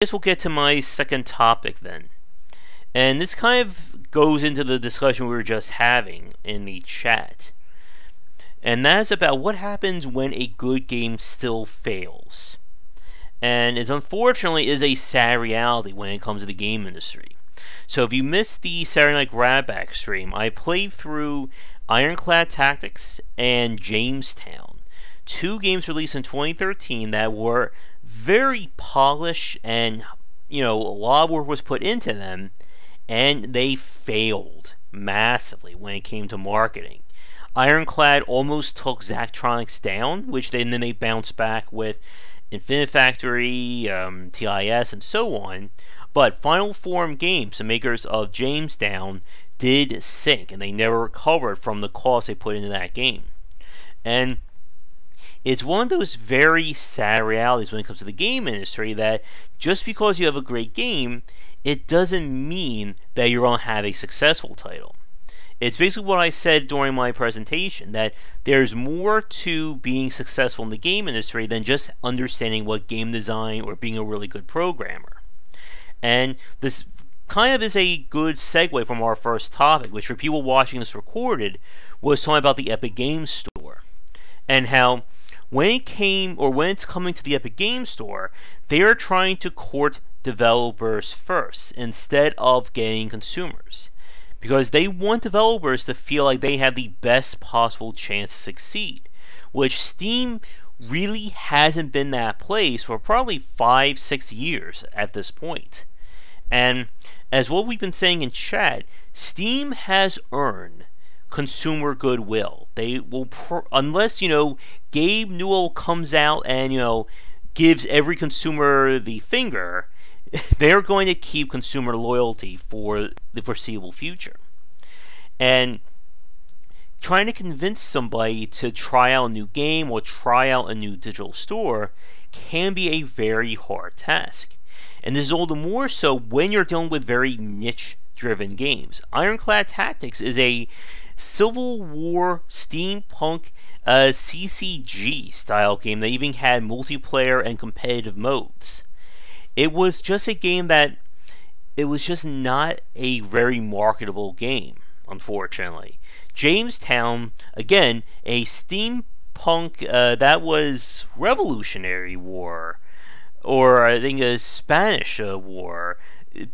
guess we'll get to my second topic then. And this kind of goes into the discussion we were just having in the chat. And that's about what happens when a good game still fails. And it unfortunately is a sad reality when it comes to the game industry. So if you missed the Saturday Night Grabback stream, I played through Ironclad Tactics and Jamestown. Two games released in 2013 that were very polished and, a lot of work was put into them, and they failed massively when it came to marketing. Ironclad almost took Zachtronics down, which then they bounced back with Infinite Factory, TIS, and so on. But Final Form Games, the makers of Jamestown, did sink, and they never recovered from the cost they put into that game. And it's one of those very sad realities when it comes to the game industry that just because you have a great game, it doesn't mean that you're going to have a successful title. It's basically what I said during my presentation, that there's more to being successful in the game industry than just understanding what game design or being a really good programmer. And this kind of is a good segue from our first topic, which for people watching this recorded was talking about the Epic Games Store. And how when it's coming to the Epic Games Store, they are trying to court developers first instead of getting consumers. Because they want developers to feel like they have the best possible chance to succeed, which Steam really hasn't been that place for probably 5-6 years at this point. And as what we've been saying in chat, Steam has earned consumer goodwill. They will, unless Gabe Newell comes out and gives every consumer the finger, they're going to keep consumer loyalty for the foreseeable future. And trying to convince somebody to try out a new game or try out a new digital store can be a very hard task. And this is all the more so when you're dealing with very niche-driven games. Ironclad Tactics is a Civil War steampunk CCG style game that even had multiplayer and competitive modes. It was just a game that it was just not a very marketable game, unfortunately. Jamestown, again, a steampunk that was Revolutionary War, or I think a Spanish War,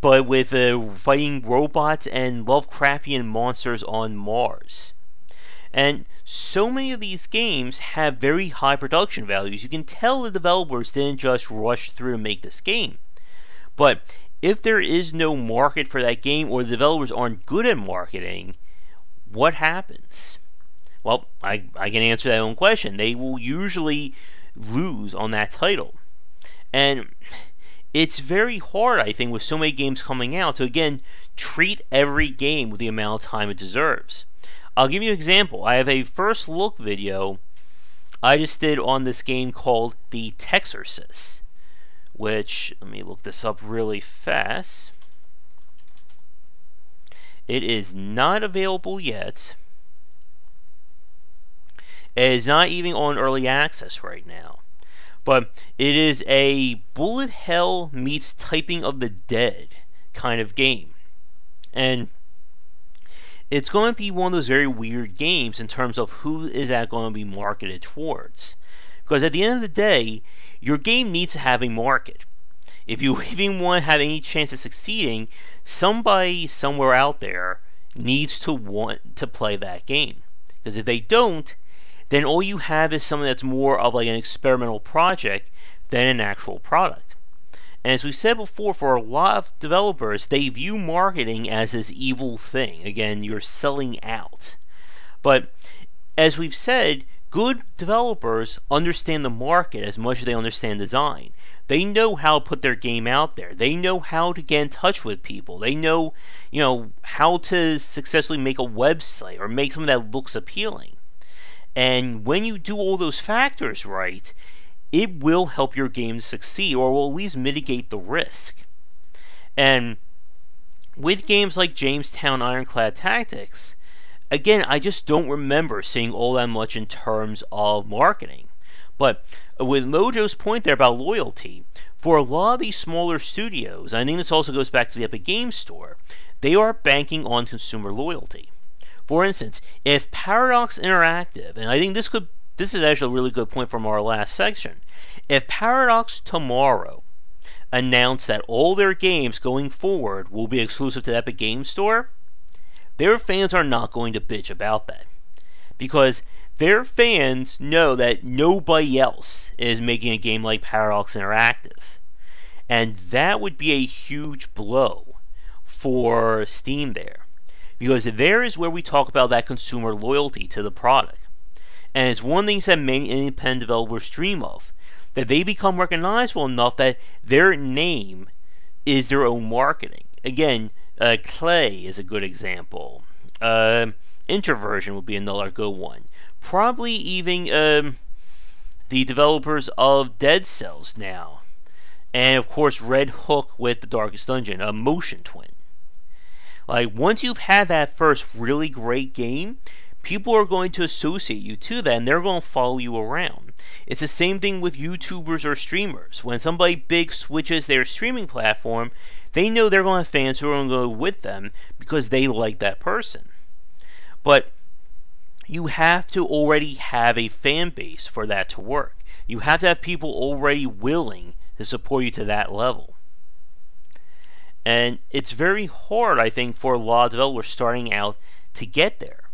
but with fighting robots and Lovecraftian monsters on Mars. And so many of these games have very high production values. You can tell the developers didn't just rush through to make this game. But if there is no market for that game, or the developers aren't good at marketing, what happens? Well, I can answer that own question. They will usually lose on that title. And it's very hard, I think, with so many games coming out to, again, treat every game with the amount of time it deserves. I'll give you an example. I have a first look video I just did on this game called The Texorcist, which, let me look this up really fast. It is not available yet. It is not even on early access right now. But it is a bullet hell meets Typing of the Dead kind of game. And it's going to be one of those very weird games in terms of who is that going to be marketed towards. Because at the end of the day, your game needs to have a market. If you even want to have any chance of succeeding, somebody somewhere out there needs to want to play that game. Because if they don't, then all you have is something that's more of like an experimental project than an actual product. And as we said before, for a lot of developers, they view marketing as this evil thing. Again, you're selling out. But as we've said, good developers understand the market as much as they understand design. They know how to put their game out there. They know how to get in touch with people. They know, how to successfully make a website or make something that looks appealing. And when you do all those factors right, it will help your game succeed, or will at least mitigate the risk. And with games like Jamestown Ironclad Tactics, again, I just don't remember seeing all that much in terms of marketing. But with Mojo's point there about loyalty, for a lot of these smaller studios, I think this also goes back to the Epic Games Store, they are banking on consumer loyalty. For instance, if Paradox Interactive, and I think this is actually a really good point from our last section, if Paradox tomorrow announced that all their games going forward will be exclusive to the Epic Games Store, their fans are not going to bitch about that. Because their fans know that nobody else is making a game like Paradox Interactive. And that would be a huge blow for Steam there. Because there is where we talk about that consumer loyalty to the product. And it's one of the things that many independent developers dream of. That they become recognizable enough that their name is their own marketing. Again, Clay is a good example. Introversion would be another good one. Probably even the developers of Dead Cells now. And of course Red Hook with The Darkest Dungeon, a Motion Twin. Like, once you've had that first really great game, people are going to associate you to that and they're going to follow you around. It's the same thing with YouTubers or streamers. When somebody big switches their streaming platform, they know they're going to have fans who are going to go with them because they like that person. But you have to already have a fan base for that to work. You have to have people already willing to support you to that level. And it's very hard, I think, for a lot of developers starting out to get there.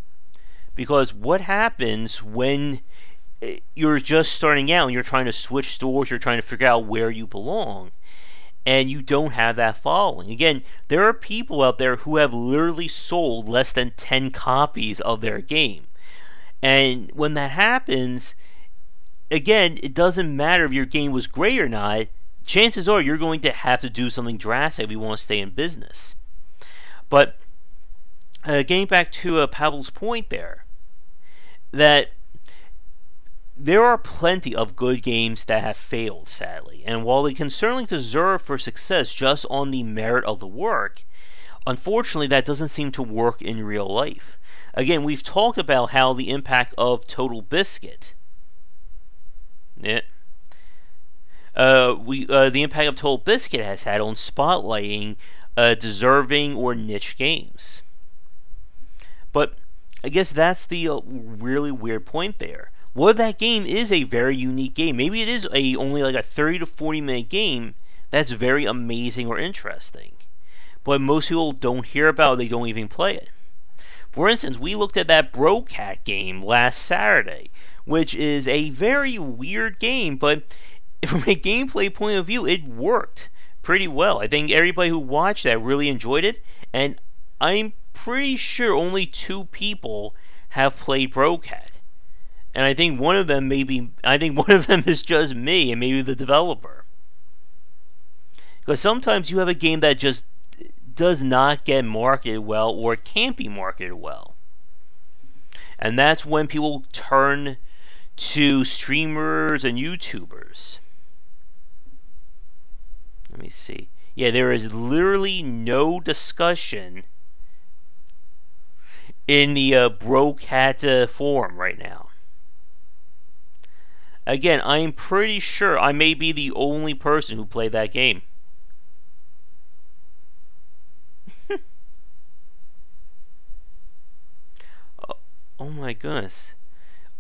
Because what happens when you're just starting out and you're trying to switch stores, you're trying to figure out where you belong, and you don't have that following? Again, there are people out there who have literally sold less than 10 copies of their game. And when that happens, again, it doesn't matter if your game was great or not. Chances are you're going to have to do something drastic if you want to stay in business. But getting back to Pavel's point there, that there are plenty of good games that have failed, sadly. And while they can certainly deserve for success just on the merit of the work, unfortunately that doesn't seem to work in real life. Again, we've talked about how the impact of Total Biscuit... the impact of Total Biscuit has had on spotlighting deserving or niche games. But I guess that's the really weird point there. What if that game is a very unique game? Maybe it is only like a 30 to 40 minute game that's very amazing or interesting. But most people don't hear about it, they don't even play it. For instance, we looked at that Brocat game last Saturday, which is a very weird game, but from a gameplay point of view, it worked pretty well. I think everybody who watched that really enjoyed it, and I'm pretty sure only 2 people have played Brocat. And I think one of them is just me and maybe the developer. Because sometimes you have a game that just does not get marketed well or can't be marketed well. And that's when people turn to streamers and YouTubers. Let me see. Yeah, there is literally no discussion in the Brocat forum right now. Again, I'm pretty sure I may be the only person who played that game. Oh my goodness.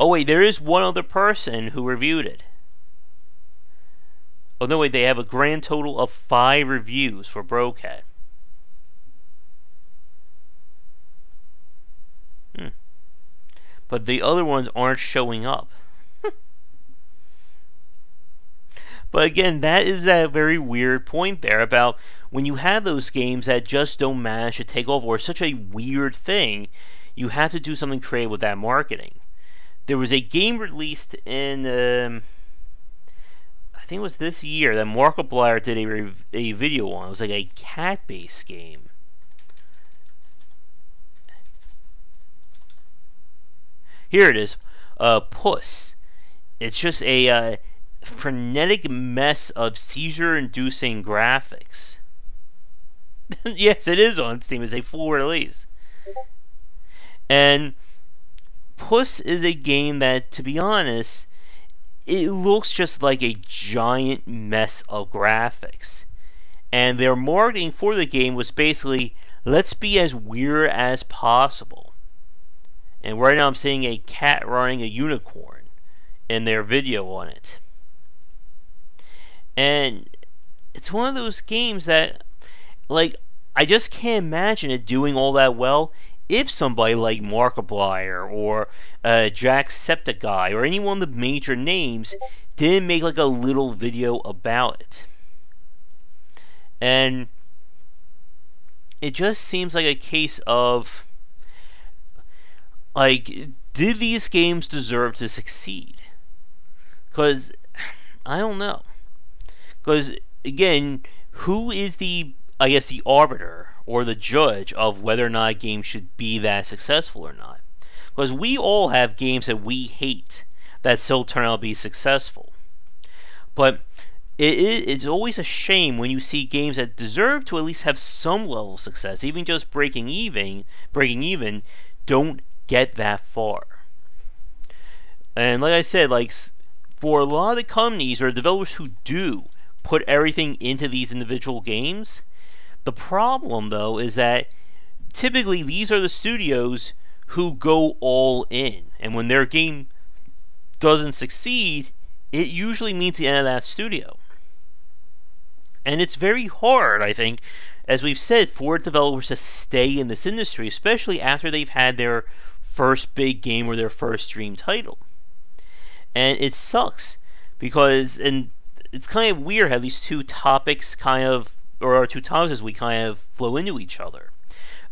Oh wait, there is one other person who reviewed it. Oh no, wait, they have a grand total of 5 reviews for Brocat. But the other ones aren't showing up. But again, that is that very weird point there about when you have those games that just don't manage to take off or such a weird thing, you have to do something creative with that marketing. There was a game released in, I think it was this year, that Markiplier did a video on. It was like a cat-based game. Here it is, Puss. It's just a frenetic mess of seizure-inducing graphics. Yes, it is on Steam. It's a full release. And Puss is a game that, to be honest, it looks just like a giant mess of graphics. And their marketing for the game was basically, let's be as weird as possible. And right now I'm seeing a cat riding a unicorn in their video on it. And it's one of those games that, like, I just can't imagine it doing all that well if somebody like Markiplier or Jacksepticeye or any one of the major names didn't make like a little video about it. And it just seems like a case of, like, did these games deserve to succeed? Because, I don't know. Because, again, who is the, I guess, the arbiter or the judge of whether or not a game should be that successful or not? Because we all have games that we hate that still turn out to be successful. But it's always a shame when you see games that deserve to at least have some level of success, even just breaking even, don't get that far. And like I said, like, for a lot of the companies or developers who do put everything into these individual games, the problem though is that typically these are the studios who go all in, and when their game doesn't succeed, it usually means the end of that studio. And it's very hard, I think, as we've said, for developers to stay in this industry, especially after they've had their first big game or their first dream title. And it sucks because, and it's kind of weird how these two topics kind of, or our two topics as we kind of flow into each other.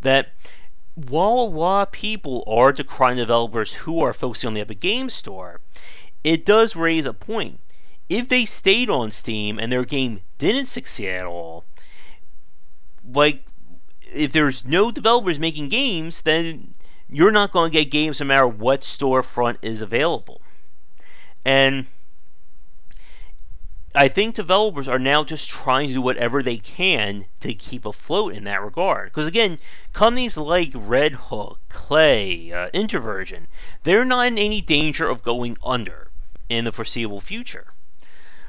That while a lot of people are decrying developers who are focusing on the Epic Games Store, it does raise a point. If they stayed on Steam and their game didn't succeed at all, like, if there's no developers making games, then you're not going to get games no matter what storefront is available. And I think developers are now just trying to do whatever they can to keep afloat in that regard. Because again, companies like Red Hook, Clay, Introversion, they're not in any danger of going under in the foreseeable future.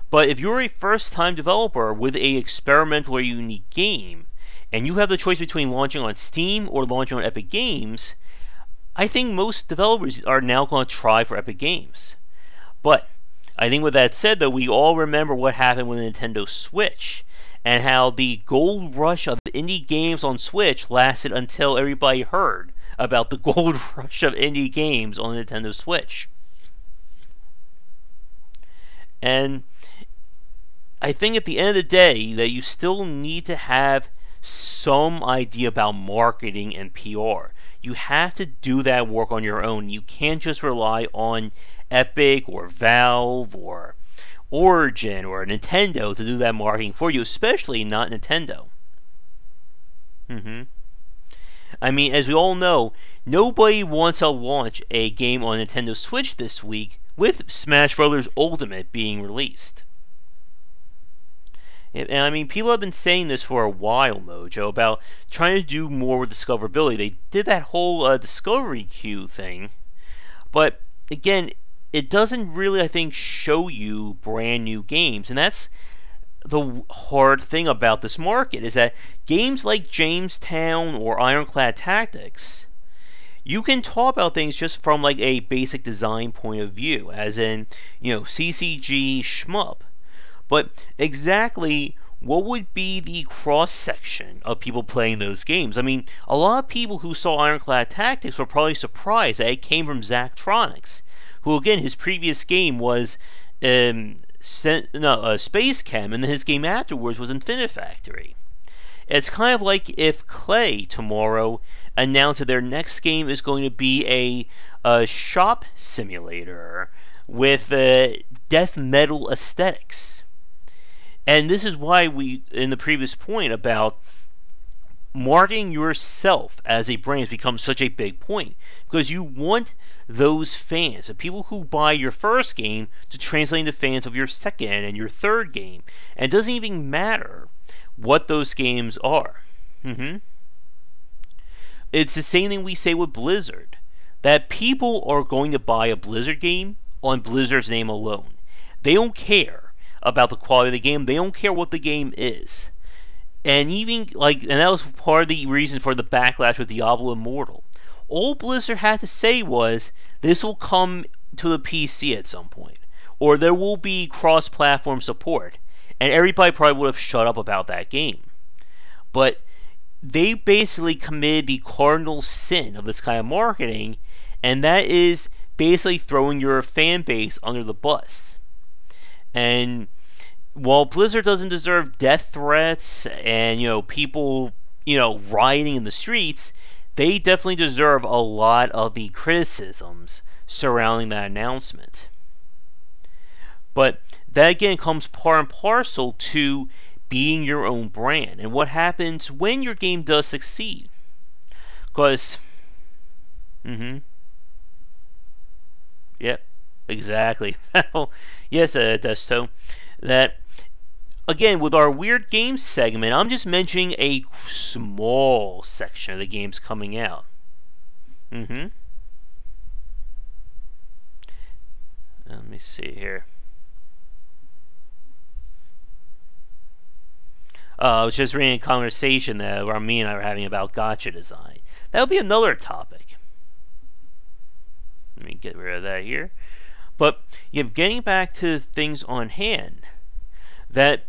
But if you're a first-time developer with a experimental or unique game, and you have the choice between launching on Steam or launching on Epic Games, I think most developers are now going to try for Epic Games. But I think with that said, though, we all remember what happened with the Nintendo Switch, and how the gold rush of indie games on Switch lasted until everybody heard about the gold rush of indie games on the Nintendo Switch. And I think at the end of the day that you still need to have some idea about marketing and PR. You have to do that work on your own. You can't just rely on Epic or Valve or Origin or Nintendo to do that marketing for you, especially not Nintendo. I mean, as we all know, nobody wants to launch a game on Nintendo Switch this week with Smash Bros. Ultimate being released. And I mean, people have been saying this for a while, Mojo, about trying to do more with discoverability. They did that whole discovery queue thing, but again, it doesn't really, I think, show you brand new games. And that's the hard thing about this market, is that games like Jamestown or Ironclad Tactics, you can talk about things just from like a basic design point of view, as in, you know, CCG shmup. But exactly what would be the cross-section of people playing those games? I mean, a lot of people who saw Ironclad Tactics were probably surprised that it came from Zachtronics, who, again, his previous game was Space Chem, and then his game afterwards was Infinite Factory. It's kind of like if Clay tomorrow announced that their next game is going to be a shop simulator with death metal aesthetics. And this is why we, in the previous point about marketing yourself as a brand, has become such a big point. Because you want those fans, the people who buy your first game, to translate into fans of your second and your third game. And it doesn't even matter what those games are. It's the same thing we say with Blizzard. That people are going to buy a Blizzard game on Blizzard's name alone. They don't care about the quality of the game. They don't care what the game is. And even and that was part of the reason for the backlash with Diablo Immortal. All Blizzard had to say was, this will come to the PC at some point, or there will be cross-platform support, and everybody probably would have shut up about that game. But they basically committed the cardinal sin of this kind of marketing, and that is basically throwing your fan base under the bus. And while Blizzard doesn't deserve death threats and people rioting in the streets, they definitely deserve a lot of the criticisms surrounding that announcement. But that again comes part and parcel to being your own brand and what happens when your game does succeed. Because, yep, exactly. Yes, Desto. That, again, with our Weird Games segment, I'm just mentioning a small section of the games coming out. Let me see here. I was just reading a conversation that Rami and I were having about gacha design. That would be another topic. Let me get rid of that here. But getting back to things on hand, that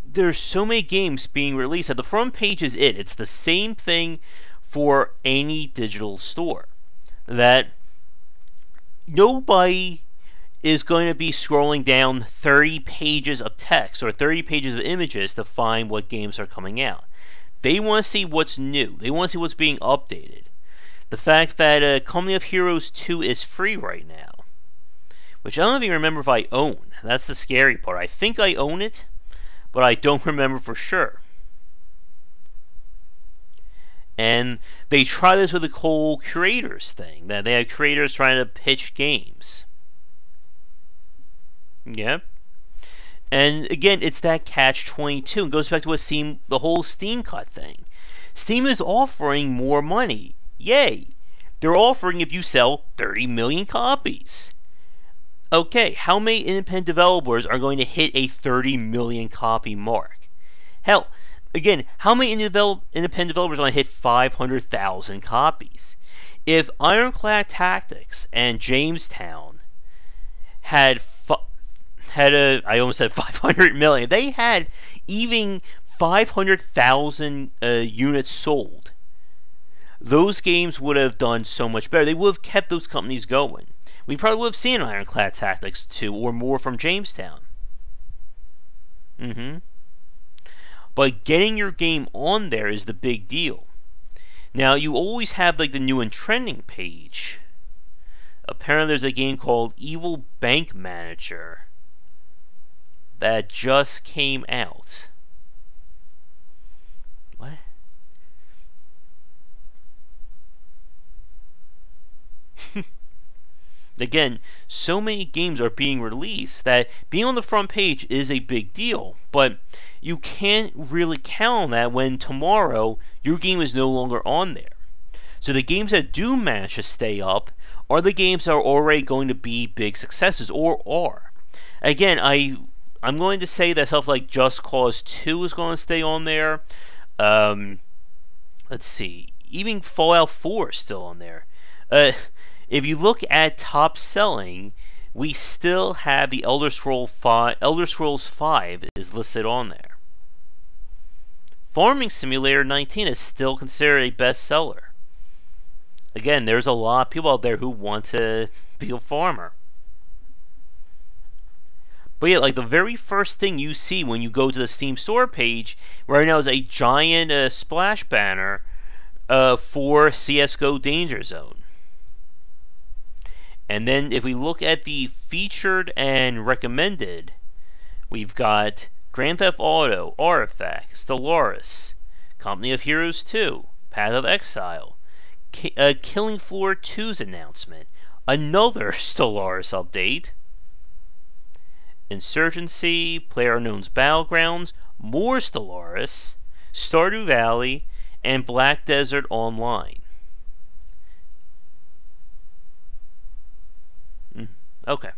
there's so many games being released that the front page is it. It's the same thing for any digital store. That nobody is going to be scrolling down 30 pages of text or 30 pages of images to find what games are coming out. They want to see what's new. They want to see what's being updated. The fact that Company of Heroes 2 is free right now, which I don't even remember if I own. That's the scary part. I think I own it, but I don't remember for sure. And they try this with the whole creators thing, that they have creators trying to pitch games. Yep. And again, it's that catch-22. It goes back to what the whole Steam cut thing. Steam is offering more money. Yay! They're offering if you sell 30 million copies. Okay, how many independent developers are going to hit a 30 million copy mark? Hell, again, how many independent developers are going to hit 500,000 copies? If Ironclad Tactics and Jamestown I almost said 500 million. They had even 500,000 units sold. Those games would have done so much better. They would have kept those companies going. We probably would have seen Ironclad Tactics 2 or more from Jamestown. But getting your game on there is the big deal. Now, you always have the new and trending page. Apparently there's a game called Evil Bank Manager that just came out. What? Again, so many games are being released that being on the front page is a big deal, but you can't really count on that when tomorrow your game is no longer on there. So the games that do manage to stay up are the games that are already going to be big successes, or are. Again, I'm going to say that stuff like Just Cause 2 is going to stay on there. Let's see. Even Fallout 4 is still on there. If you look at top selling, we still have the Elder Scrolls 5 is listed on there. Farming Simulator 19 is still considered a bestseller. Again, there's a lot of people out there who want to be a farmer. But yeah, the very first thing you see when you go to the Steam store page right now is a giant splash banner for CSGO Danger Zone. And then if we look at the featured and recommended, we've got Grand Theft Auto, Artifact, Stellaris, Company of Heroes 2, Path of Exile, Killing Floor 2's announcement, another Stellaris update, Insurgency, PlayerUnknown's Battlegrounds, more Stellaris, Stardew Valley, and Black Desert Online. Okay.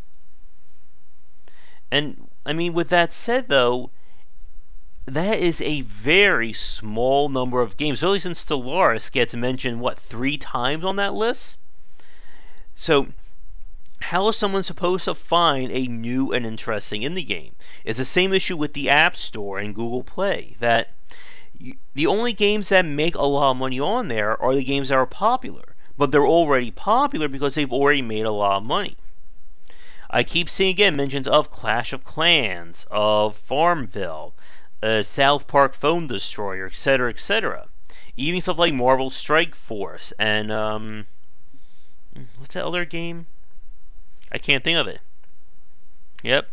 And I mean, with that said, though, that is a very small number of games, really, since Stellaris gets mentioned, what, 3 times on that list? So, how is someone supposed to find a new and interesting indie game? It's the same issue with the App Store and Google Play, that the only games that make a lot of money on there are the games that are popular. But they're already popular because they've already made a lot of money. I keep seeing again mentions of Clash of Clans, of Farmville, South Park Phone Destroyer, etc., etc. Even stuff like Marvel Strike Force and what's that other game? I can't think of it. Yep.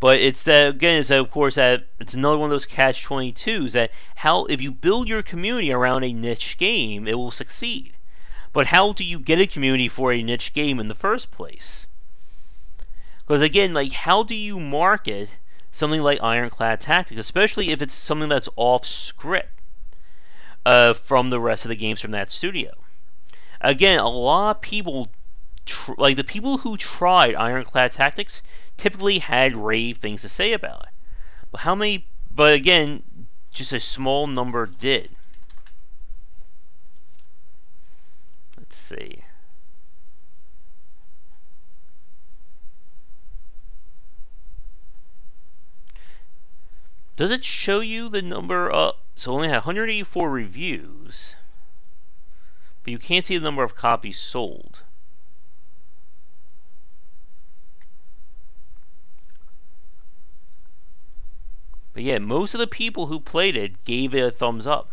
But it's that again. Is that of course that it's another one of those catch-22s that how if you build your community around a niche game, it will succeed. But how do you get a community for a niche game in the first place? Because again, like how do you market something like Ironclad Tactics, especially if it's something that's off script from the rest of the games from that studio? Again, a lot of people, like the people who tried Ironclad Tactics, typically had rave things to say about it. But how many? But again, just a small number did. Let's see. Does it show you the number of... So only had 184 reviews, but you can't see the number of copies sold. But yeah, most of the people who played it gave it a thumbs up.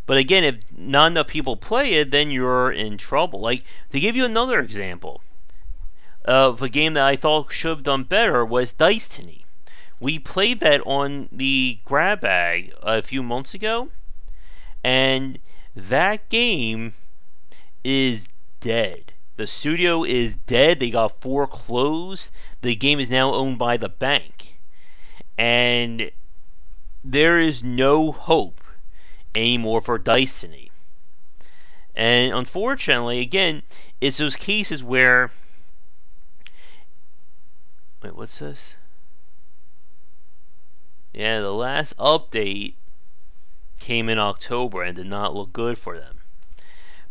But again, if not enough people play it, then you're in trouble. Like, to give you another example of a game that I thought should have done better was Dissecting. We played that on the grab bag a few months ago, and that game is dead. The studio is dead. They got foreclosed. The game is now owned by the bank. And there is no hope anymore for Dissecting. And unfortunately, again, it's those cases where... Wait, what's this? Yeah, the last update came in October and did not look good for them.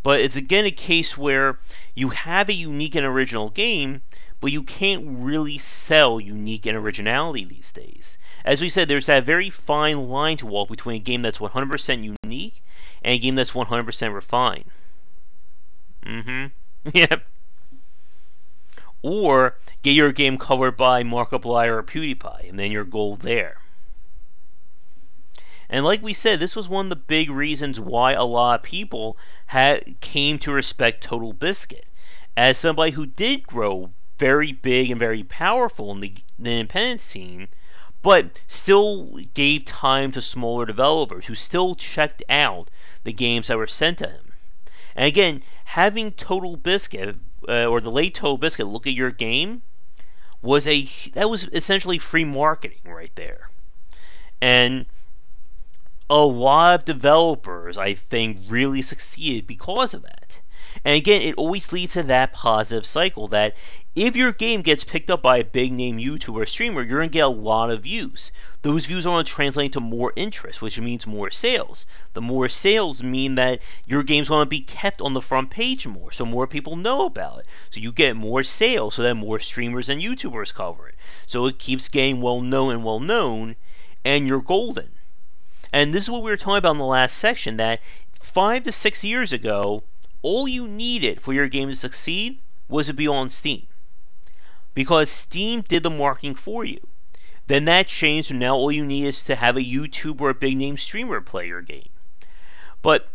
But it's again a case where you have a unique and original game, but you can't really sell unique and originality these days. As we said, there's that very fine line to walk between a game that's 100% unique and a game that's 100% refined. Yep. Or get your game covered by Markiplier or PewDiePie, and then you're gold there. And like we said, this was one of the big reasons why a lot of people came to respect Total Biscuit as somebody who did grow very big and very powerful in the independent scene, but still gave time to smaller developers who still checked out the games that were sent to him. And again, having Total Biscuit, or the late Total Biscuit, look at your game, was essentially free marketing right there. And a lot of developers, I think, really succeeded because of that. And again, it always leads to that positive cycle that if your game gets picked up by a big name YouTuber or streamer, you're going to get a lot of views. Those views are going to translate to more interest, which means more sales. The more sales mean that your game's going to be kept on the front page more, so more people know about it. So you get more sales, so that more streamers and YouTubers cover it. So it keeps getting well known, and you're golden. And this is what we were talking about in the last section, that 5 to 6 years ago, all you needed for your game to succeed was to be on Steam. Because Steam did the marketing for you. Then that changed, and now all you need is to have a YouTuber or a big name streamer play your game. But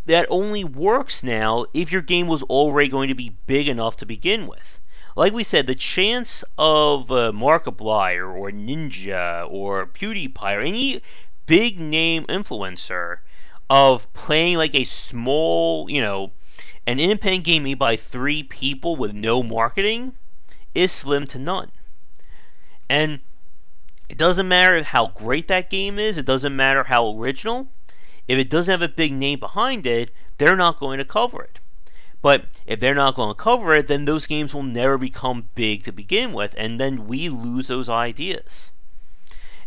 that only works now if your game was already going to be big enough to begin with. Like we said, the chance of Markiplier or Ninja or PewDiePie or any big name influencer of playing like a small, an independent game made by 3 people with no marketing is slim to none. And it doesn't matter how great that game is, it doesn't matter how original, if it doesn't have a big name behind it, they're not going to cover it. But if they're not going to cover it, then those games will never become big to begin with, and then we lose those ideas.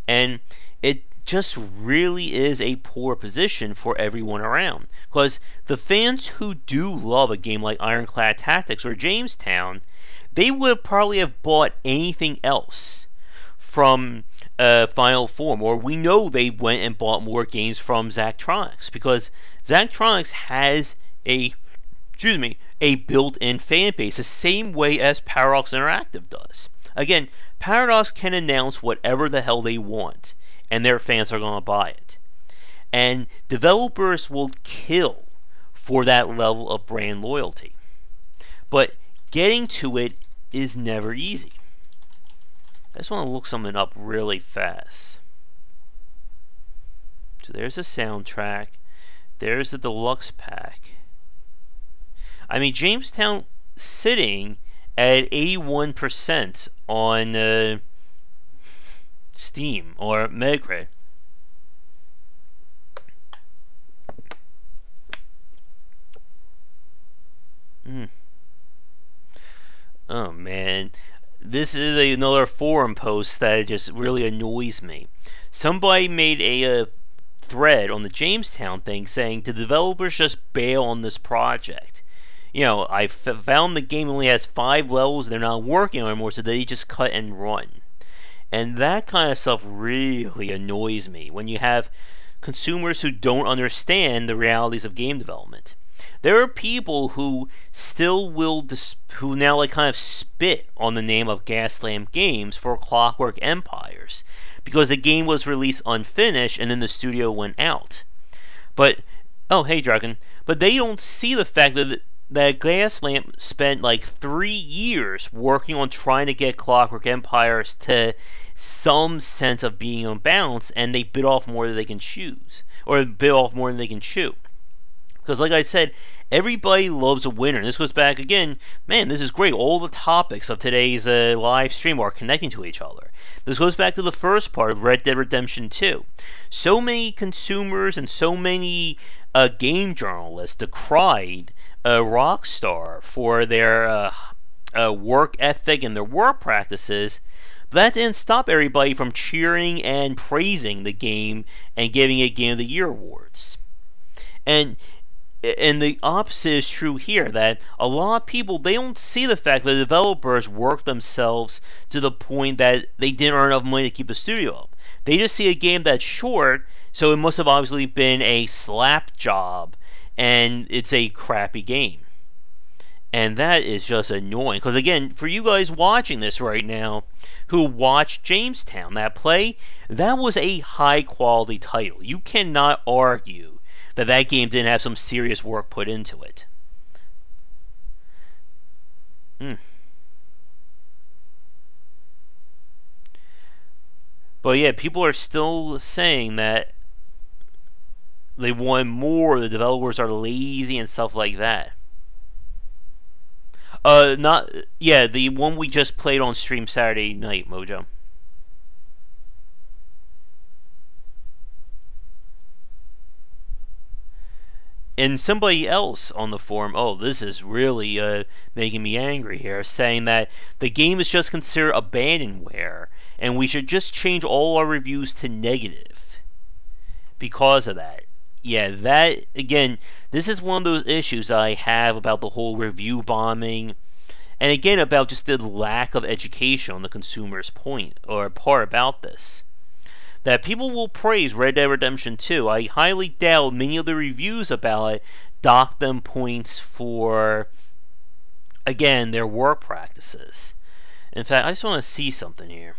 And it just really is a poor position for everyone around. Because the fans who do love a game like Ironclad Tactics or Jamestown, they would probably have bought anything else from Final Form, or we know they went and bought more games from Zachtronics, because Zachtronics has a built-in fan base, the same way as Paradox Interactive does. Again, Paradox can announce whatever the hell they want, and their fans are going to buy it. And developers will kill for that level of brand loyalty. But getting to it is never easy. I just want to look something up really fast. So there's the soundtrack. There's the deluxe pack. I mean, Jamestown sitting at 81% on Steam or Metacritic. Oh man, this is another forum post that just really annoys me. Somebody made a thread on the Jamestown thing saying the developers just bail on this project. I found the game only has 5 levels, they're not working on it anymore, so they just cut and run. And that kind of stuff really annoys me when you have consumers who don't understand the realities of game development. There are people who still will, who now kind of spit on the name of Gaslamp Games for Clockwork Empires, because the game was released unfinished and then the studio went out. But, oh hey Dragon, but they don't see the fact that Gaslamp spent 3 years working on trying to get Clockwork Empires to some sense of being on balance, and they bit off more than they can chew. Because like I said, everybody loves a winner. And this goes back again, man, this is great. All the topics of today's live stream are connecting to each other. This goes back to the first part of Red Dead Redemption 2. So many consumers and so many game journalists decried Rockstar for their work ethic and their work practices, but that didn't stop everybody from cheering and praising the game and giving it Game of the Year awards. And the opposite is true here, that a lot of people, they don't see the fact that the developers work themselves to the point that they didn't earn enough money to keep the studio up. They just see a game that's short, so it must have obviously been a slap job, and it's a crappy game. And that is just annoying, because again, for you guys watching this right now, who watched Jamestown, that was a high quality title. You cannot argue that game didn't have some serious work put into it. But yeah, people are still saying that they want more, the developers are lazy and stuff like that. The one we just played on stream Saturday night, Mojo. And somebody else on the forum, this is really making me angry here, saying that the game is just considered abandonware, and we should just change all our reviews to negative because of that. Yeah, that, again, this is one of those issues I have about the whole review bombing, and again, about just the lack of education on the consumer's point, or part about this. That people will praise Red Dead Redemption 2. I highly doubt many of the reviews about it dock them points for, again, their work practices. In fact, I just want to see something here.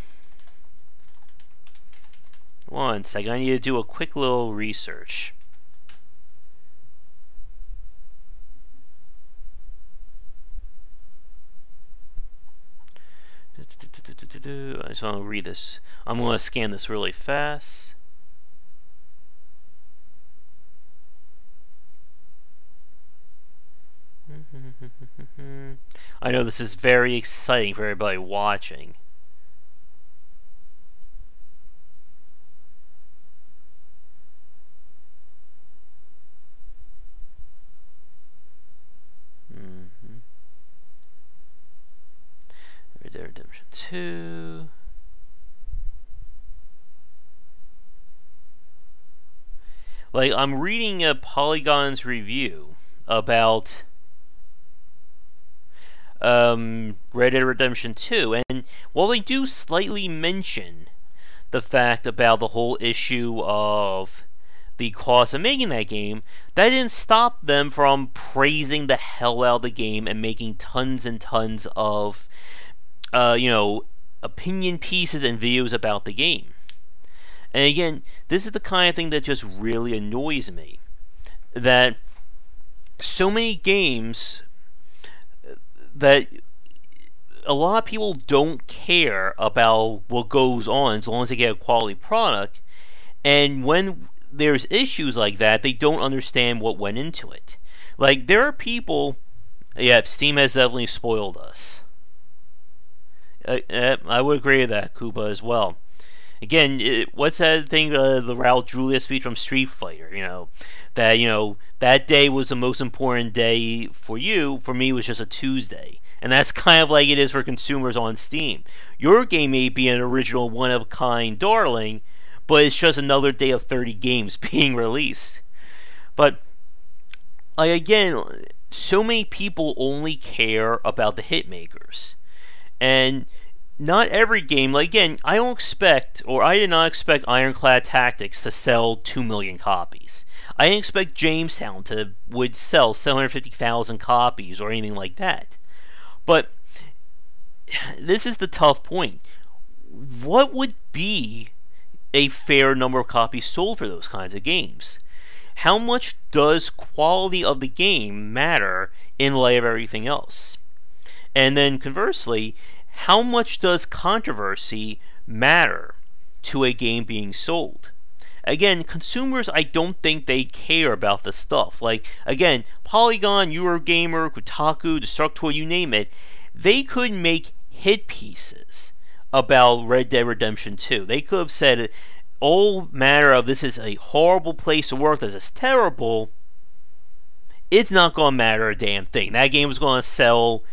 One second, I need to do a quick little research. I just want to read this. I'm going to scan this really fast. I know this is very exciting for everybody watching. Redemption 2. Like, I'm reading a Polygon's review about Red Dead Redemption 2, and while they do slightly mention the fact about the whole issue of the cost of making that game, that didn't stop them from praising the hell out of the game and making tons and tons of, opinion pieces and videos about the game. And again, this is the kind of thing that just really annoys me. That so many games that a lot of people don't care about what goes on as long as they get a quality product. And when there's issues like that, they don't understand what went into it. Like, there are people... Yeah, Steam has definitely spoiled us. I would agree with that, Koopa, as well. Again, what's that thing, the Raul Julia speech from Street Fighter, that day was the most important day for you, for me it was just a Tuesday. And that's kind of like it is for consumers on Steam. Your game may be an original one-of-a-kind darling, but it's just another day of 30 games being released. But, again, so many people only care about the hit makers. And not every game, again, I did not expect Ironclad Tactics to sell 2 million copies. I didn't expect Jamestown would sell 750,000 copies or anything like that. But this is the tough point. What would be a fair number of copies sold for those kinds of games? How much does quality of the game matter in light of everything else? And then conversely, how much does controversy matter to a game being sold? Again, consumers, I don't think they care about this stuff. Like, again, Polygon, Eurogamer, Kotaku, Destructoid, you name it, they could make hit pieces about Red Dead Redemption 2. They could have said all matter of this is a horrible place to work, this is terrible. It's not going to matter a damn thing. That game was going to sell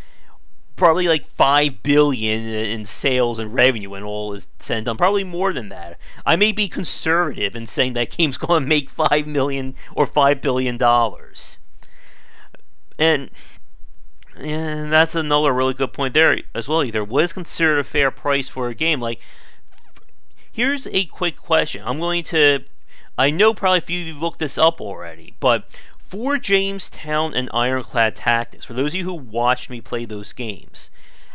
probably like $5 billion in sales and revenue when all is said and done. Probably more than that. I may be conservative in saying that game's going to make $5 million or $5 billion. And that's another really good point there as well. Either what is considered a fair price for a game? Like, here's a quick question. I know probably if you've looked this up already, but for Jamestown and Ironclad Tactics, for those of you who watched me play those games,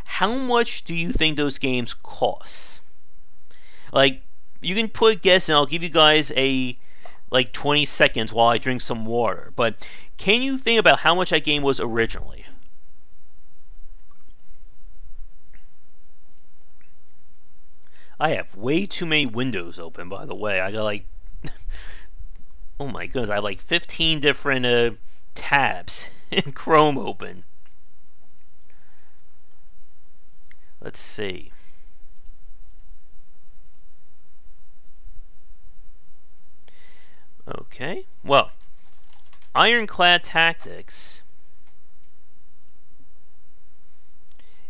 how much do you think those games cost? Like, you can put a guess and I'll give you guys 20 seconds while I drink some water. But can you think about how much that game was originally? I have way too many windows open, by the way. I got oh my goodness, I have 15 different tabs in Chrome open. Let's see. Okay, well, Ironclad Tactics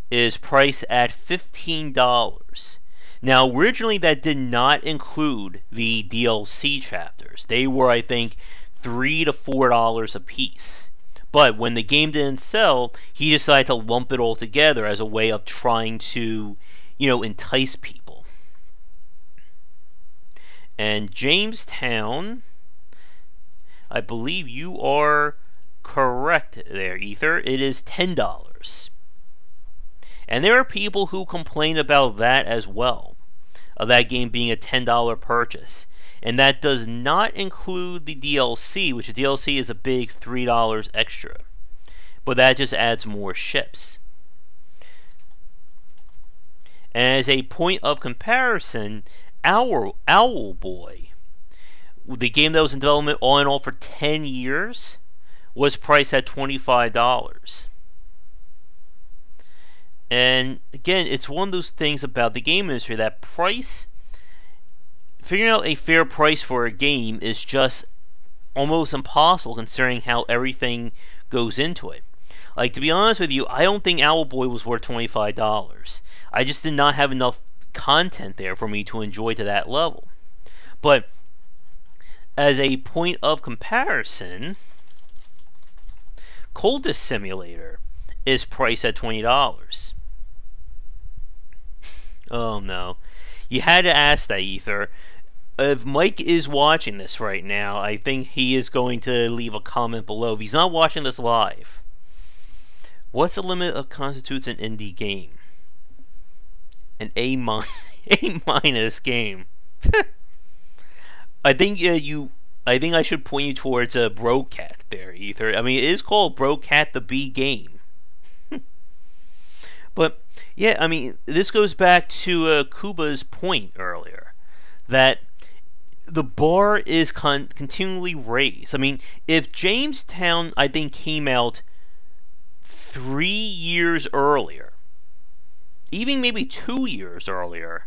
is priced at $15. Now, originally that did not include the DLC chapters. They were, I think, $3 to $4 a piece. But when the game didn't sell, he decided to lump it all together as a way of trying to, entice people. And Jamestown, I believe you are correct there, Ether. It is $10. And there are people who complain about that as well, of that game being a $10 purchase. And that does not include the DLC, which the DLC is a big $3 extra. But that just adds more ships. And as a point of comparison, Owlboy, the game that was in development all in all for 10 years, was priced at $25. And again, it's one of those things about the game industry that figuring out a fair price for a game is just almost impossible considering how everything goes into it. Like, to be honest with you, I don't think Owlboy was worth $25. I just did not have enough content there for me to enjoy to that level. But as a point of comparison, Cultist Simulator is priced at $20. Oh no. You had to ask that, Ether. If Mike is watching this right now, I think he is going to leave a comment below. If he's not watching this live, what's the limit of constitutes an indie game? An A minus game. I think I should point you towards a Brocat there, Ether. I mean, it is called Brocat the B game. But yeah, I mean, this goes back to Kuba's point earlier, that the bar is continually raised. I mean, if Jamestown, I think, came out 3 years earlier, even maybe 2 years earlier,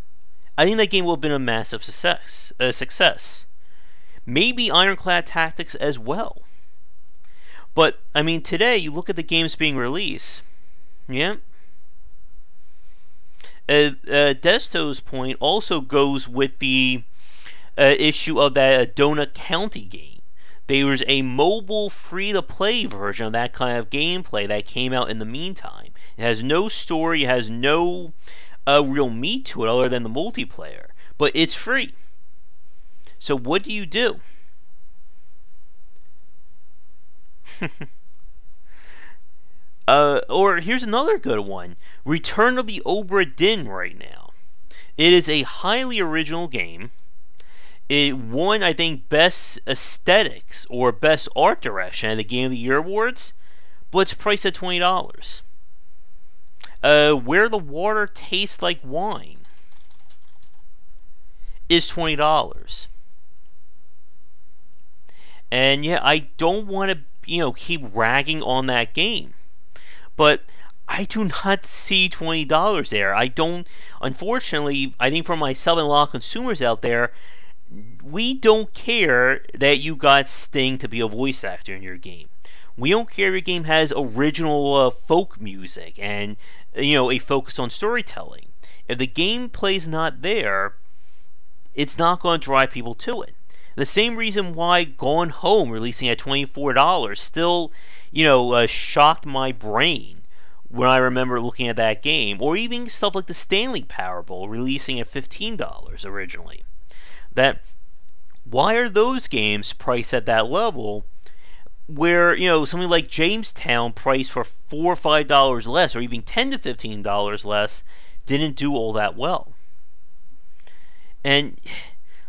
I think that game would have been a massive success. Maybe Ironclad Tactics as well. But, I mean, today, you look at the games being released, yeah. Desto's point also goes with the issue of that Donut County game. There was a mobile free-to-play version of that kind of gameplay that came out in the meantime. It has no story, it has no real meat to it other than the multiplayer. But it's free. So what do you do? Or here's another good one. Return of the Obra Dinn right now. It is a highly original game. It won, I think, Best Aesthetics or Best Art Direction at the Game of the Year Awards, but it's priced at $20. Where the Water Tastes Like Wine is $20. And yeah, I don't want to, keep ragging on that game, but I do not see $20 there. I don't, unfortunately, I think for myself and a lot of consumers out there, we don't care that you got Sting to be a voice actor in your game. We don't care if your game has original folk music and, a focus on storytelling. If the gameplay's not there, it's not going to drive people to it. The same reason why Gone Home, releasing at $24, still, shocked my brain when I remember looking at that game. Or even stuff like the Stanley Parable, releasing at $15 originally. Why are those games priced at that level where, something like Jamestown priced for $4 or $5 less, or even $10 to $15 less, didn't do all that well? And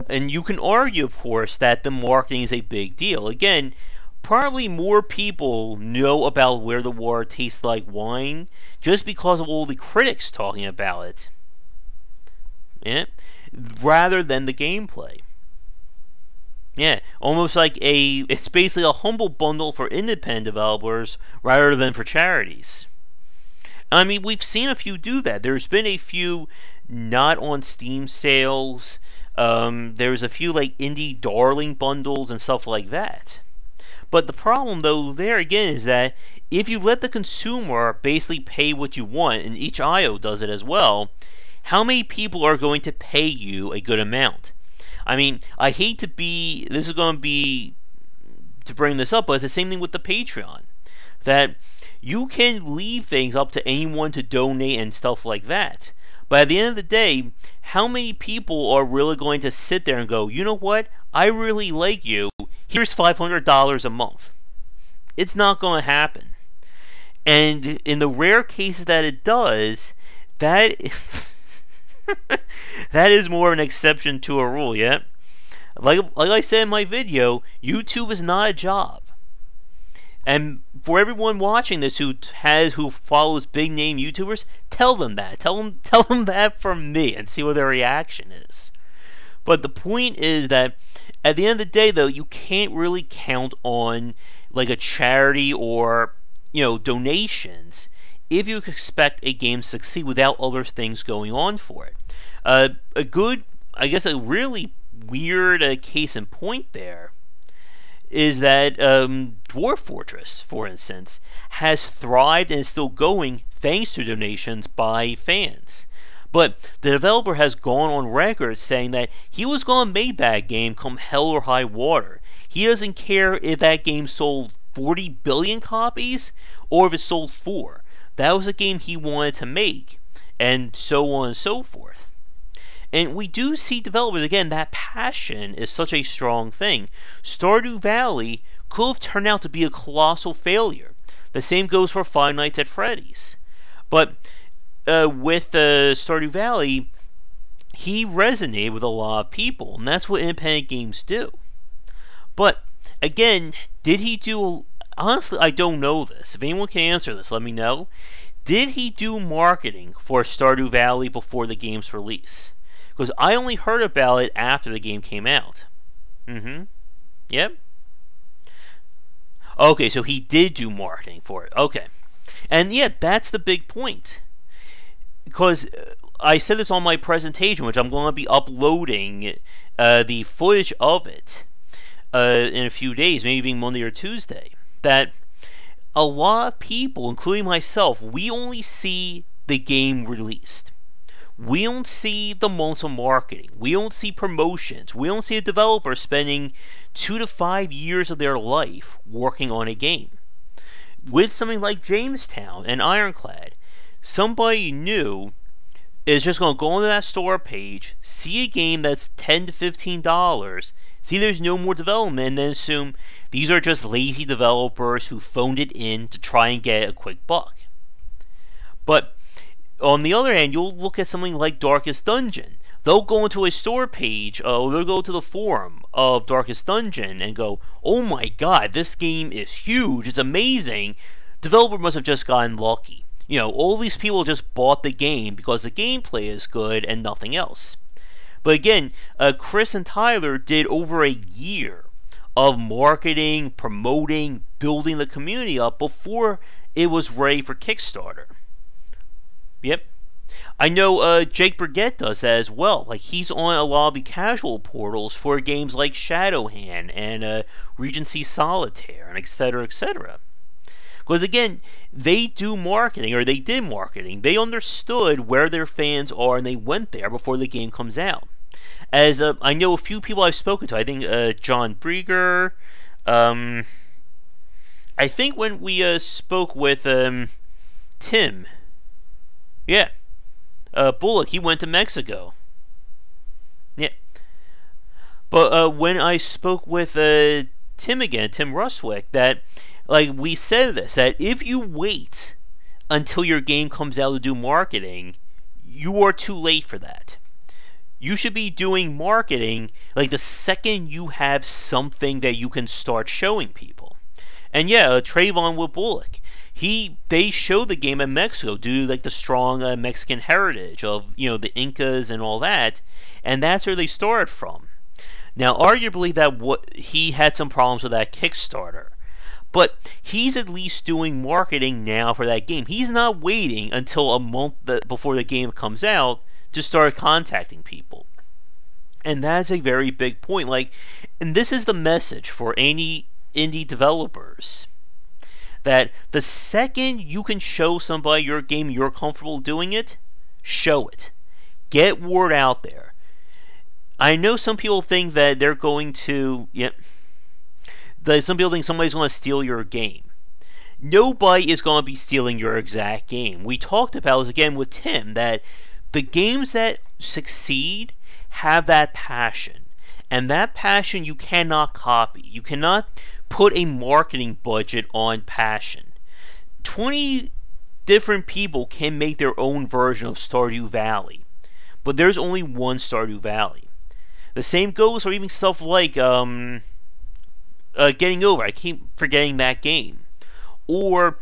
you can argue, of course, that the marketing is a big deal. Again, probably more people know about Where the Water Tastes Like Wine just because of all the critics talking about it, yeah, rather than the gameplay. Yeah, almost like it's basically a humble bundle for independent developers rather than for charities. I mean, we've seen a few do that. There's been a few not on Steam sales. There's a few like indie darling bundles and stuff like that. But the problem, though, there again is that if you let the consumer basically pay what you want, and each IO does it as well, how many people are going to pay you a good amount? I mean, I hate to be, this is going to be, to bring this up, but it's the same thing with the Patreon. That you can leave things up to anyone to donate and stuff like that. But at the end of the day, how many people are really going to sit there and go, you know what, I really like you, here's $500 a month? It's not going to happen. And in the rare cases that it does, that that is more an exception to a rule, yeah? Like I said in my video, YouTube is not a job. And for everyone watching this who follows big name YouTubers, tell them that. Tell them that from me and see what their reaction is. But the point is that at the end of the day, though, you can't really count on like a charity or donations if you expect a game to succeed without other things going on for it. A really weird case in point there is that Dwarf Fortress, for instance, has thrived and is still going thanks to donations by fans. But the developer has gone on record saying that he was going to make that game come hell or high water. He doesn't care if that game sold 40 billion copies or if it sold 4. That was a game he wanted to make, and so on and so forth. And we do see developers, again, that passion is such a strong thing. Stardew Valley could have turned out to be a colossal failure. The same goes for Five Nights at Freddy's. But with Stardew Valley, he resonated with a lot of people, and that's what independent games do. But again, did he do? Honestly, I don't know this. If anyone can answer this, let me know. Did he do marketing for Stardew Valley before the game's release? Because I only heard about it after the game came out. Yep. Okay, so he did do marketing for it. Okay. And yeah, that's the big point. Because I said this on my presentation, which I'm going to be uploading the footage of it in a few days, maybe even Monday or Tuesday, that a lot of people, including myself, we only see the game released. We don't see the months of marketing. We don't see promotions. We don't see a developer spending 2 to 5 years of their life working on a game. With something like Jamestown and Ironclad, somebody new is just going to go onto that store page, see a game that's $10 to $15, see there's no more development, and then assume these are just lazy developers who phoned it in to try and get a quick buck. But on the other hand, you'll look at something like Darkest Dungeon. They'll go into a store page, or they'll go to the forum of Darkest Dungeon and go, oh my god, this game is huge, it's amazing. Developer must have just gotten lucky. You know, all these people just bought the game because the gameplay is good and nothing else. But again, Chris and Tyler did over a year of marketing, promoting, building the community up before it was ready for Kickstarter. Yep. I know Jake Burgett does that as well. Like, he's on a lot of the casual portals for games like Shadowhand and Regency Solitaire and etc. etc. Because again, they do marketing, or they did marketing. They understood where their fans are, and they went there before the game comes out. As I know a few people I've spoken to, I think John Brieger, I think when we spoke with Tim, yeah, Bullock, he went to Mexico. Yeah. But when I spoke with Tim again, Tim Ruswick, that, like, we said this, that if you wait until your game comes out to do marketing, you are too late for that. You should be doing marketing like the second you have something that you can start showing people. And yeah, Trayvon with Bullock, they showed the game in Mexico due to like the strong Mexican heritage of, you know, the Incas and all that, and that's where they started from. Now, arguably, he had some problems with that Kickstarter, but he's at least doing marketing now for that game. He's not waiting until a month before the game comes out to start contacting people. And that's a very big point. Like, and this is the message for any indie developers, that the second you can show somebody your game, you're comfortable doing it, show it. Get word out there. I know some people think that they're going to, some people think somebody's going to steal your game. Nobody is going to be stealing your exact game. We talked about this again with Tim, that the games that succeed have that passion. And that passion you cannot copy. You cannot put a marketing budget on passion. 20 different people can make their own version of Stardew Valley, but there's only one Stardew Valley. The same goes for even stuff like Getting Over. I keep forgetting that game. Or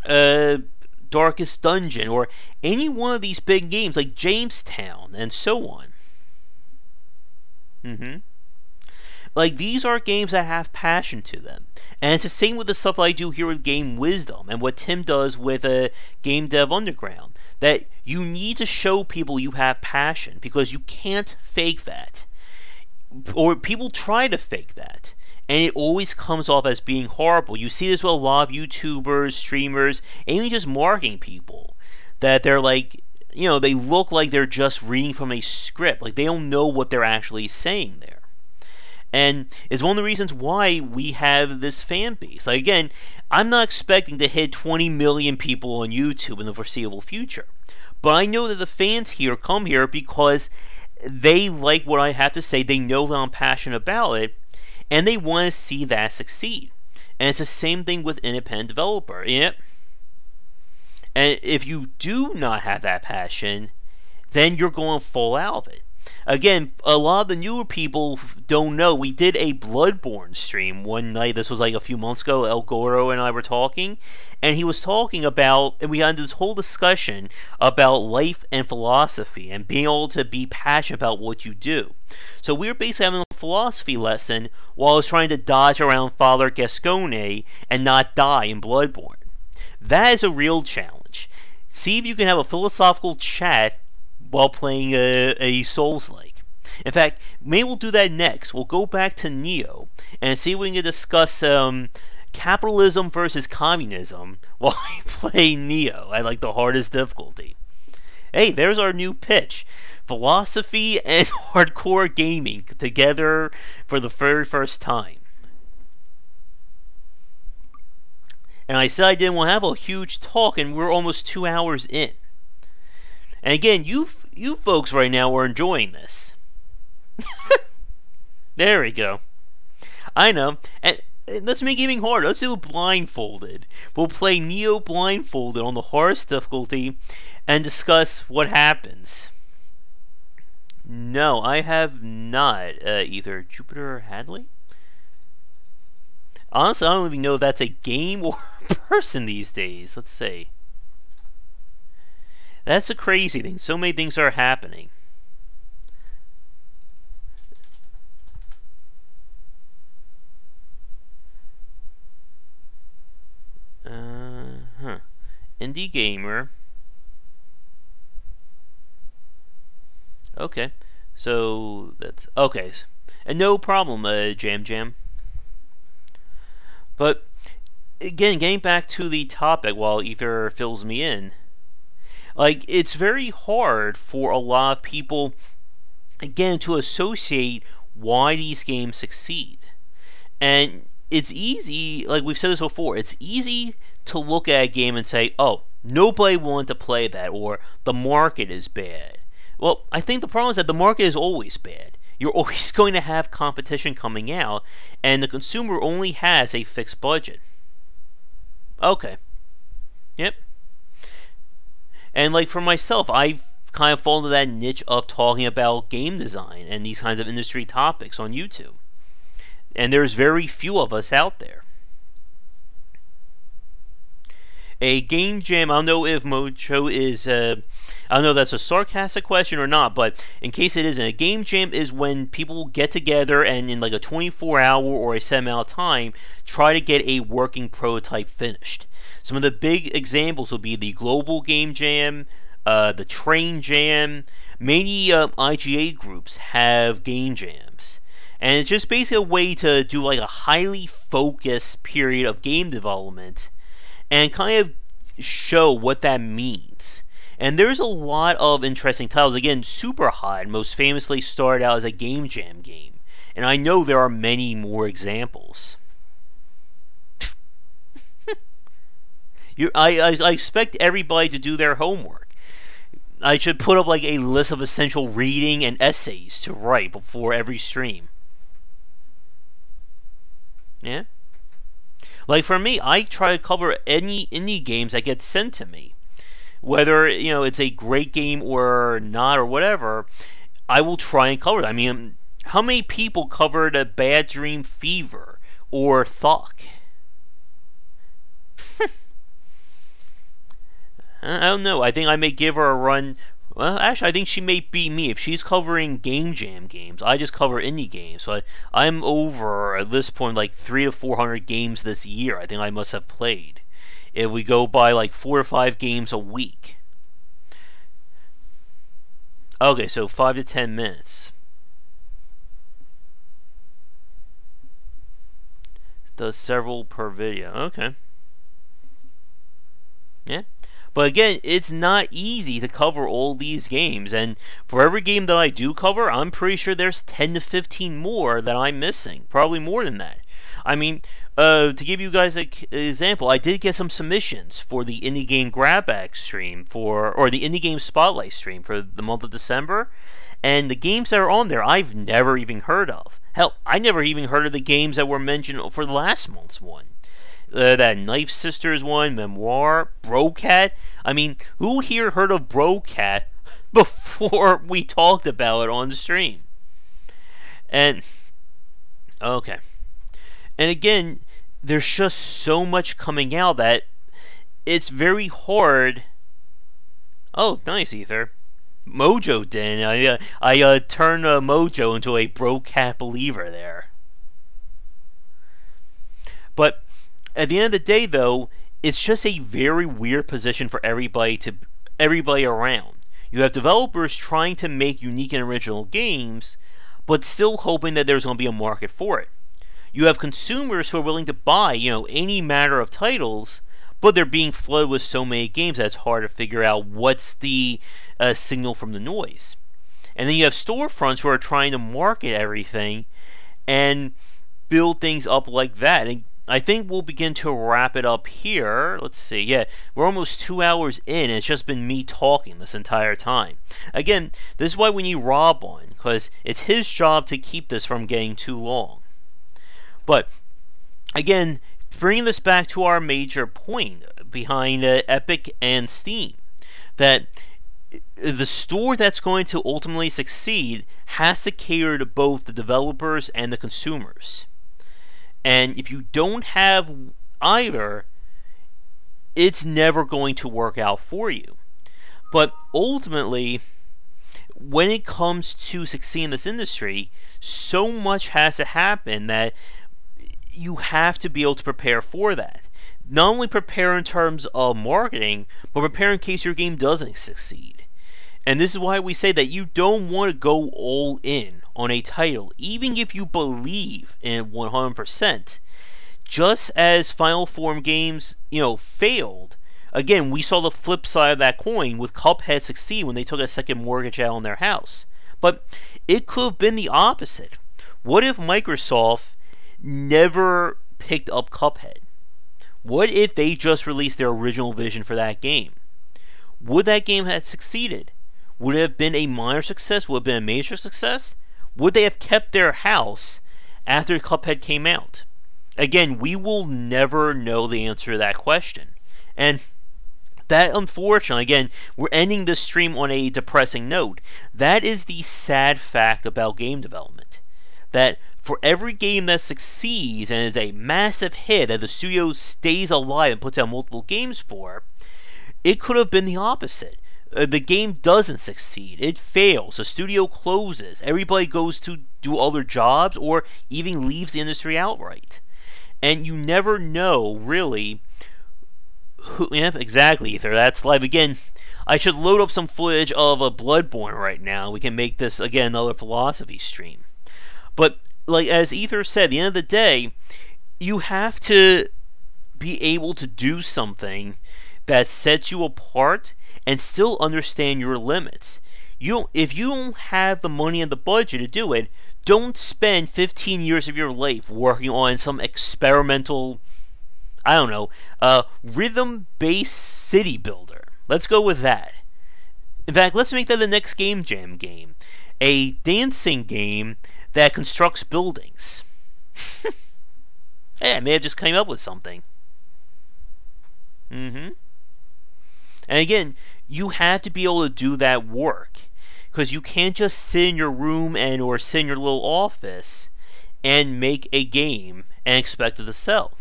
Darkest Dungeon, or any one of these big games like Jamestown, and so on. Like, these are games that have passion to them. And it's the same with the stuff I do here with Game Wisdom, and what Tim does with Game Dev Underground. That you need to show people you have passion, because you can't fake that. Or people try to fake that. and it always comes off as being horrible. You see this with a lot of YouTubers, streamers, and even just marketing people, that they're like, they look like they're just reading from a script, like they don't know what they're actually saying there. And it's one of the reasons why we have this fan base. Like, again, I'm not expecting to hit 20 million people on YouTube in the foreseeable future. But I know that the fans here come here because they like what I have to say, they know that I'm passionate about it, and they want to see that succeed. And it's the same thing with independent developer. And if you do not have that passion, then you're going to fall out of it. Again, a lot of the newer people don't know. We did a Bloodborne stream one night. This was like a few months ago. El Goro and I were talking, and he was talking about, and we had this whole discussion about life and philosophy and being able to be passionate about what you do. So we were basically having a philosophy lesson while I was trying to dodge around Father Gascone and not die in Bloodborne. That is a real challenge. See if you can have a philosophical chat while playing a Souls-like. In fact, maybe we'll do that next. We'll go back to Neo and see if we can discuss capitalism versus communism while I play Neo at like the hardest difficulty. Hey, there's our new pitch. Philosophy and hardcore gaming together for the very first time. And I said I didn't want to have a huge talk, and we're almost 2 hours in. And again, you folks right now are enjoying this. There we go. I know. And let's make gaming hard. Let's do it blindfolded. We'll play Neo blindfolded on the hardest difficulty and discuss what happens. No, I have not. Either Jupiter or Hadley? Honestly, I don't even know if that's a game or a person these days. Let's see. That's a crazy thing. So many things are happening. Indie gamer. Okay. So that's okay. And no problem, Jam. But again, getting back to the topic while Ether fills me in. Like, it's very hard for a lot of people, again, to associate why these games succeed. And it's easy, like we've said this before, it's easy to look at a game and say, oh, nobody wanted to play that, or the market is bad. Well, I think the problem is that the market is always bad. You're always going to have competition coming out, and the consumer only has a fixed budget. Okay. Yep. And like for myself, I've kind of fallen into that niche of talking about game design and these kinds of industry topics on YouTube. And there's very few of us out there. A game jam, I don't know if Mojo is, I don't know if that's a sarcastic question or not, but in case it isn't, a game jam is when people get together and in like a 24-hour or a set amount of time, try to get a working prototype finished. Some of the big examples will be the Global Game Jam, the Train Jam. Many IGA groups have game jams. And it's just basically a way to do like a highly focused period of game development and kind of show what that means. And there's a lot of interesting titles. Again, Superhot most famously started out as a game jam game. And I know there are many more examples. I expect everybody to do their homework. I should put up like a list of essential reading and essays to write before every stream. Yeah? Like for me, I try to cover any indie games that get sent to me. Whether, it's a great game or not or whatever, I will try and cover it. I mean, how many people covered a Bad Dream Fever or Thok? I don't know. I think I may give her a run. Well, actually, I think she may beat me. If she's covering game jam games, I just cover indie games. So I'm over, at this point, like 300 to 400 games this year. I think I must have played. If we go by like 4 or 5 games a week. Okay, so 5 to 10 minutes. Does several per video. Okay. Yeah. But again, it's not easy to cover all these games, and for every game that I do cover, I'm pretty sure there's 10 to 15 more that I'm missing. Probably more than that. I mean, to give you guys an example, I did get some submissions for the Indie Game Grab Bag stream or the Indie Game Spotlight stream for the month of December, and the games that are on there I've never even heard of. Hell, I never even heard of the games that were mentioned for the last month's one. That Knife Sisters one, Memoir, Brocat. I mean, who here heard of Brocat before we talked about it on the stream? And, okay. And again, there's just so much coming out that it's very hard. Oh, nice, Ether. Mojo Den. I turned Mojo into a Brocat believer there. But at the end of the day, though, it's just a very weird position for everybody around. You have developers trying to make unique and original games, but still hoping that there's going to be a market for it. You have consumers who are willing to buy, any matter of titles, but they're being flooded with so many games that it's hard to figure out what's the signal from the noise. And then you have storefronts who are trying to market everything and build things up like that. And I think we'll begin to wrap it up here. Let's see. Yeah, we're almost 2 hours in, and it's just been me talking this entire time. Again, this is why we need Rob on, because it's his job to keep this from getting too long. But, again, bringing this back to our major point behind Epic and Steam, that the store that's going to ultimately succeed has to cater to both the developers and the consumers. And if you don't have either, it's never going to work out for you. But ultimately, when it comes to succeeding in this industry, so much has to happen that you have to be able to prepare for that. Not only prepare in terms of marketing, but prepare in case your game doesn't succeed. And this is why we say that you don't want to go all in on a title, even if you believe in it 100%. Just as Final Form games, failed. Again, we saw the flip side of that coin with Cuphead succeed when they took a second mortgage out on their house. But it could have been the opposite. What if Microsoft never picked up Cuphead? What if they just released their original vision for that game? Would that game have succeeded? Would it have been a minor success? Would it have been a major success? Would they have kept their house after Cuphead came out? Again, we will never know the answer to that question. And that, unfortunately, again, we're ending this stream on a depressing note. That is the sad fact about game development. That for every game that succeeds and is a massive hit that the studio stays alive and puts out multiple games for, it could have been the opposite. The game doesn't succeed. It fails. The studio closes. Everybody goes to do other jobs or even leaves the industry outright. And you never know, really, who... Yeah, exactly, Ether. That's live. Again, I should load up some footage of a Bloodborne right now. We can make this, again, another philosophy stream. But, like as Ether said, at the end of the day, you have to be able to do something that sets you apart and still understand your limits. If you don't have the money and the budget to do it, don't spend 15 years of your life working on some experimental, rhythm-based city builder. Let's go with that. In fact, let's make that the next Game Jam game. A dancing game that constructs buildings. Hey, I may have just came up with something. And again, you have to be able to do that work. Because you can't just sit in your room or sit in your little office and make a game and expect it to sell.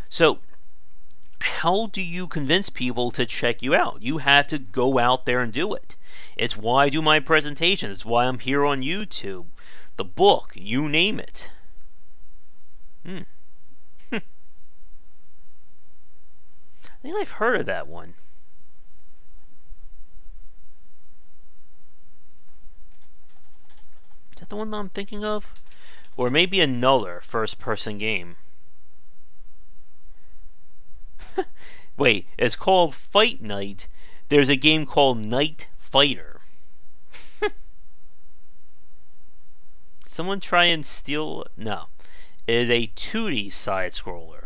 So, how do you convince people to check you out? You have to go out there and do it. It's why I do my presentations. It's why I'm here on YouTube. The book, you name it. I think I've heard of that one. Is that the one that I'm thinking of? Or maybe another first-person game. Wait, it's called Fight Night. There's a game called Night Fighter. Someone try and steal... No. It is a 2D side-scroller.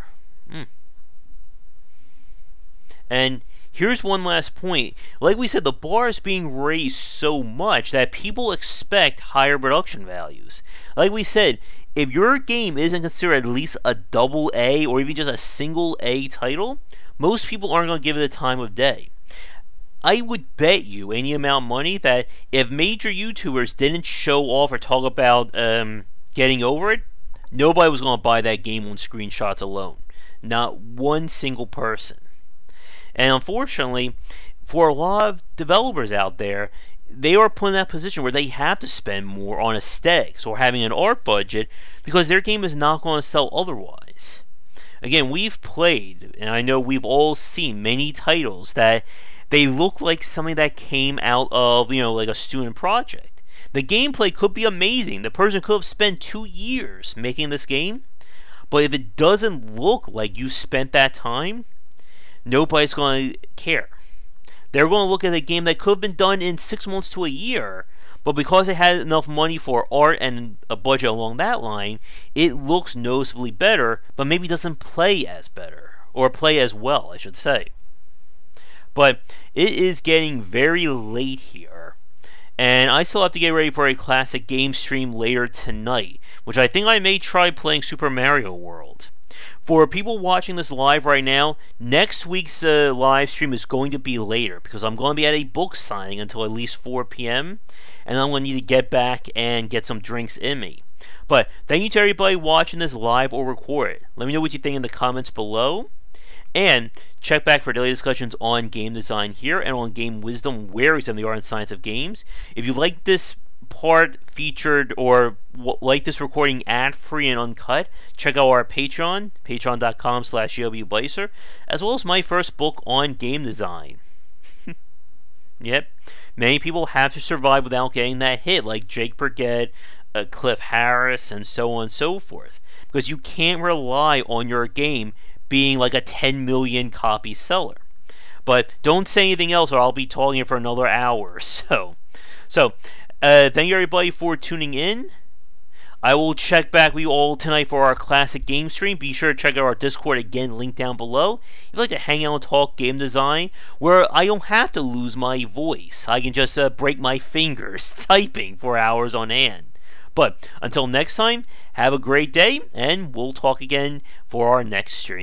And here's one last point. Like we said, the bar is being raised so much that people expect higher production values. Like we said, if your game isn't considered at least a double A or even just a single A title, most people aren't going to give it the time of day. I would bet you any amount of money that if major YouTubers didn't show off or talk about getting over it, nobody was going to buy that game on screenshots alone. Not one single person. And unfortunately, for a lot of developers out there, they are put in that position where they have to spend more on aesthetics or having an art budget because their game is not going to sell otherwise. Again, we've played, and I know we've all seen many titles that they look like something that came out of, like a student project. The gameplay could be amazing. The person could have spent 2 years making this game, but if it doesn't look like you spent that time, nobody's going to care. They're going to look at a game that could have been done in 6 months to a year, but because it had enough money for art and a budget along that line, it looks noticeably better, but maybe doesn't play as better, or play as well, I should say. But it is getting very late here, and I still have to get ready for a classic game stream later tonight, which I think I may try playing Super Mario World. For people watching this live right now, next week's live stream is going to be later because I'm going to be at a book signing until at least 4 p.m. and I'm going to need to get back and get some drinks in me. But thank you to everybody watching this live or recorded. Let me know what you think in the comments below. And check back for daily discussions on game design here and on game wisdom, where is in the art and science of games. If you like this part featured or like this recording ad-free and uncut, check out our Patreon, patreon.com/JWBycer, as well as my first book on game design. Yep, many people have to survive without getting that hit, like Jake Burgett, Cliff Harris, and so on and so forth, because you can't rely on your game being like a 10 million copy seller. But don't say anything else or I'll be talking for another hour or so. Thank you everybody for tuning in. I will check back with you all tonight for our classic game stream. Be sure to check out our Discord again, link down below. If you'd like to hang out and talk game design, where I don't have to lose my voice. I can just break my fingers typing for hours on end. But until next time, have a great day, and we'll talk again for our next stream.